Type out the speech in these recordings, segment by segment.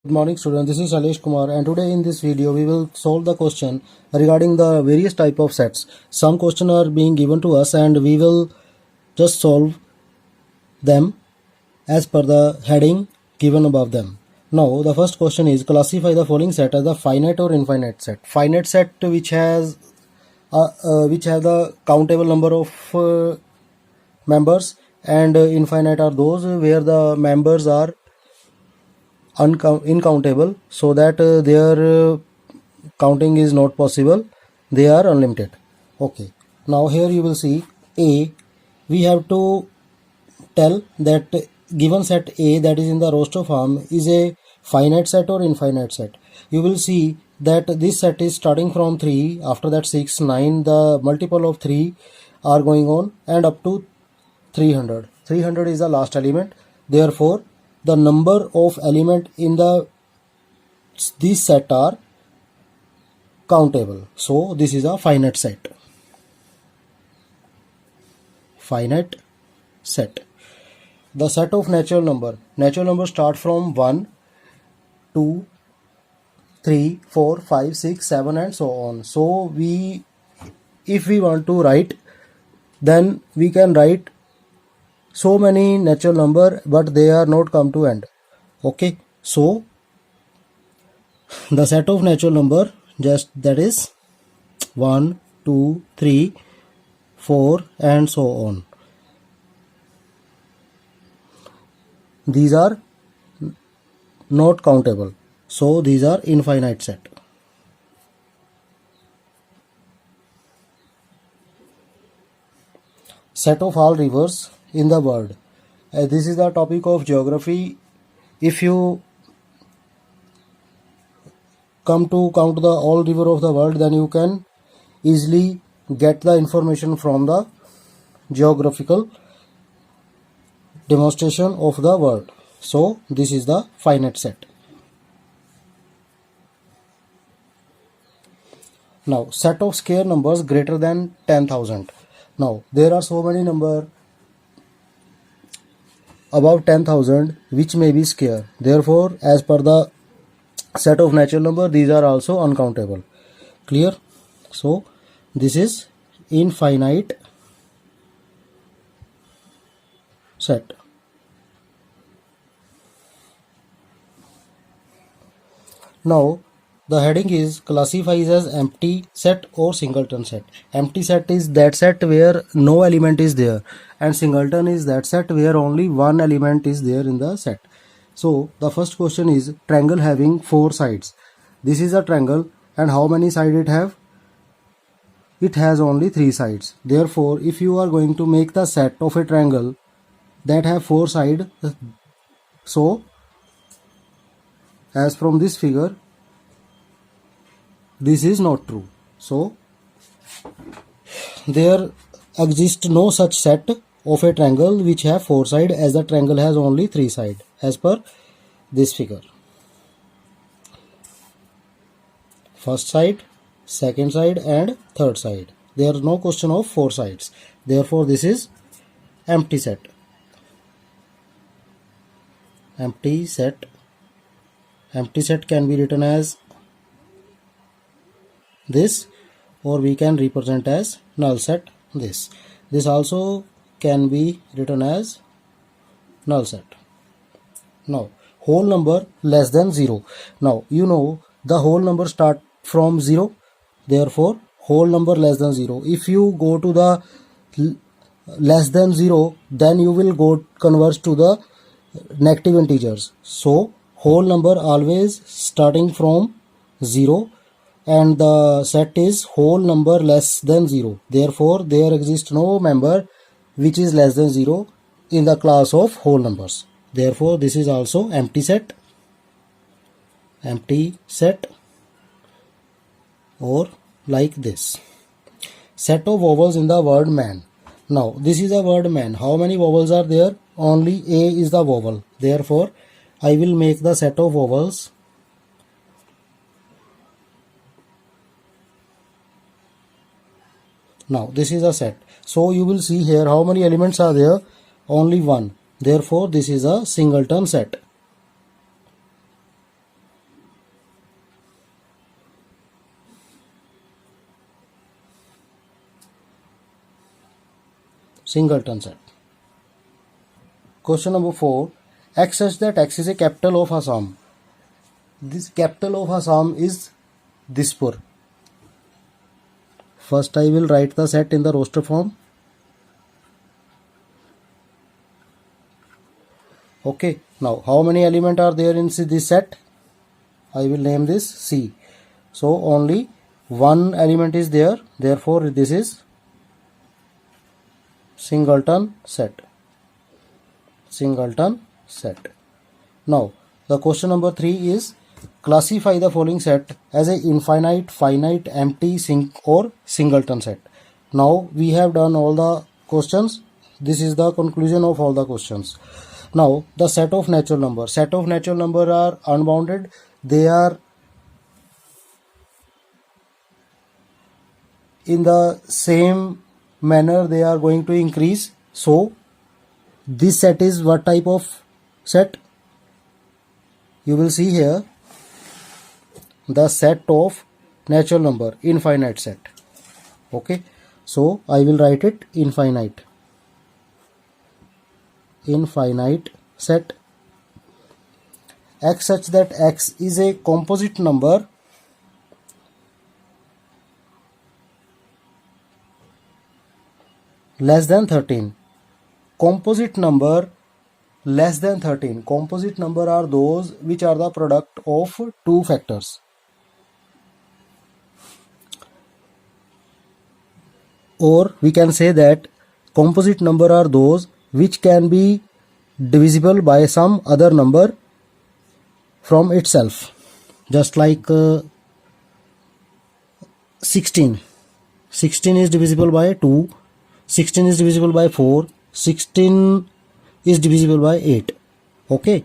Good morning students, this is Shailesh Kumar and today in this video we will solve the question regarding the various type of sets. Some questions are being given to us and we will just solve them as per the heading given above them. Now the first question is classify the following set as a finite or infinite set. Finite set which has the countable number of members, and infinite are those where the members are incountable, so that their counting is not possible, they are unlimited. Okay, now here you will see A. We have to tell that given set A, that is in the roster form, is a finite set or infinite set. You will see that this set is starting from 3, after that 6, 9, the multiple of 3 are going on and up to 300. 300 is the last element. Therefore the number of element in this set are countable. So this is a finite set. Finite set. The set of natural number. Natural number start from 1, 2, 3, 4, 5, 6, 7 and so on. So if we want to write, then we can write so many natural number, but they are not come to end. Okay, so the set of natural number, just that is 1, 2, 3, 4 and so on. These are not countable, so these are infinite set. Set of all rivers in the world. This is the topic of geography. If you come to count the all river of the world, then you can easily get the information from the geographical demonstration of the world. So this is the finite set. Now set of square numbers greater than 10,000. Now there are so many number above 10,000 which may be square. Therefore as per the set of natural number, these are also uncountable. Clear? So this is infinite set. Now the heading is classifies as empty set or singleton set. Empty set is that set where no element is there, and singleton is that set where only one element is there in the set. So the first question is triangle having 4 sides. This is a triangle, and how many sides it have? It has only 3 sides. Therefore if you are going to make the set of a triangle that have 4 sides, so as from this figure, this is not true. So there exists no such set of a triangle which have 4 sides, as the triangle has only 3 sides as per this figure. First side, second side and third side. There is no question of 4 sides. Therefore this is empty set. Empty set. Empty set can be written as this, or we can represent as null set this. This also can be written as null set. Now whole number less than 0. Now you know the whole number start from 0. Therefore whole number less than 0. If you go to the less than 0, then you will go converge to the negative integers. So whole number always starting from 0, and the set is whole number less than 0. Therefore there exists no member which is less than 0 in the class of whole numbers. Therefore this is also empty set. Empty set, or like this. Set of vowels in the word man. Now this is the word man. How many vowels are there? Only A is the vowel. Therefore I will make the set of vowels Now this is a set. So you will see here how many elements are there? Only one. Therefore this is a singleton set. singleton set. Question number 4. X such that X is a capital of a sum. This capital of a sum is Dispur. First I will write the set in the roster form. Okay, now how many elements are there in this set? I will name this C. So only one element is there, therefore this is singleton set. Singleton set. Now the question number 3 is classify the following set as a infinite, finite, empty, or singleton set. Now we have done all the questions. This is the conclusion of all the questions. Now the set of natural numbers. Set of natural numbers are unbounded. They are in the same manner they are going to increase. So this set is what type of set? You will see here the set of natural number, infinite set. Okay, so I will write it infinite. Infinite set. X such that X is a composite number less than 13. Composite number less than 13. Composite number are those which are the product of two factors. Or we can say that composite number are those which can be divisible by some other number from itself. Just like 16. 16 is divisible by 2. 16 is divisible by 4. 16 is divisible by 8. Okay.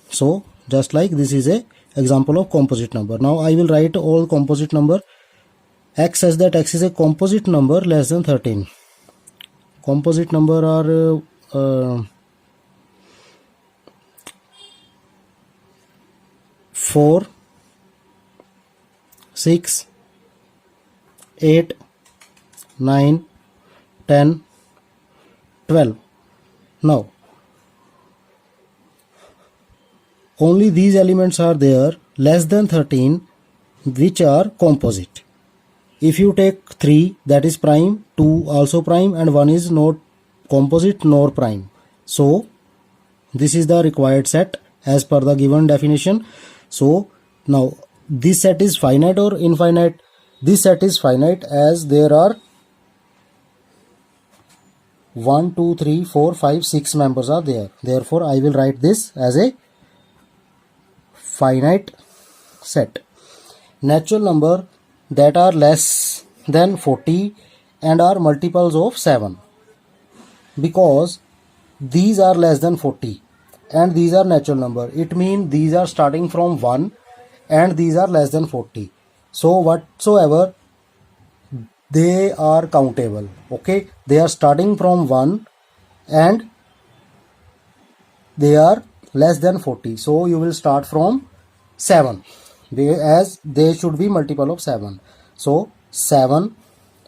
So just like this is a example of composite number. Now I will write all composite number. X such that X is a composite number less than 13. Composite number are 4, 6, 8, 9, 10, 12. Now only these elements are there less than 13 which are composite. If you take 3, that is prime, 2 also prime, and 1 is not composite nor prime. So this is the required set as per the given definition. So now this set is finite or infinite? This set is finite as there are 1, 2, 3, 4, 5, 6 members are there. Therefore I will write this as a finite set. Natural number that are less than 40 and are multiples of 7, because these are less than 40 and these are natural number. It means these are starting from 1 and these are less than 40. So whatsoever they are countable. Okay, they are starting from 1 and they are less than 40. So you will start from 7. As they should be multiple of 7. So 7,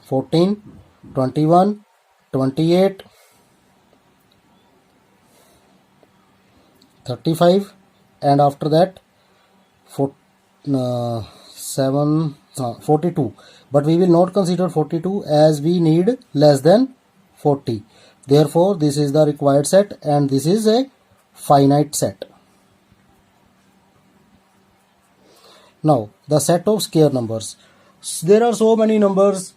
14, 21, 28, 35, and after that 42. But we will not consider 42 as we need less than 40. Therefore this is the required set and this is a finite set. Now the set of square numbers. There are so many numbers.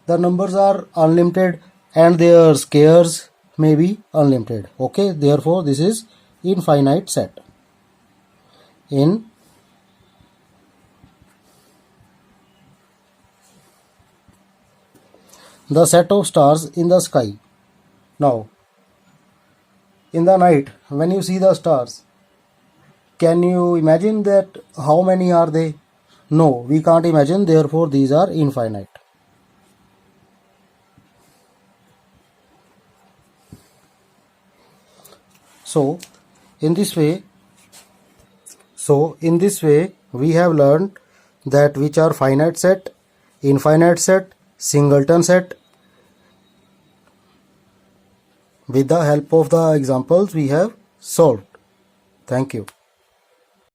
The numbers are unlimited and their squares may be unlimited. Okay, therefore this is infinite set. In the set of stars in the sky. Now in the night when you see the stars, can you imagine that how many are they? No, we can't imagine, therefore these are infinite. So in this way we have learned that which are finite set, infinite set, singleton set, With the help of the examples we have solved. Thank you.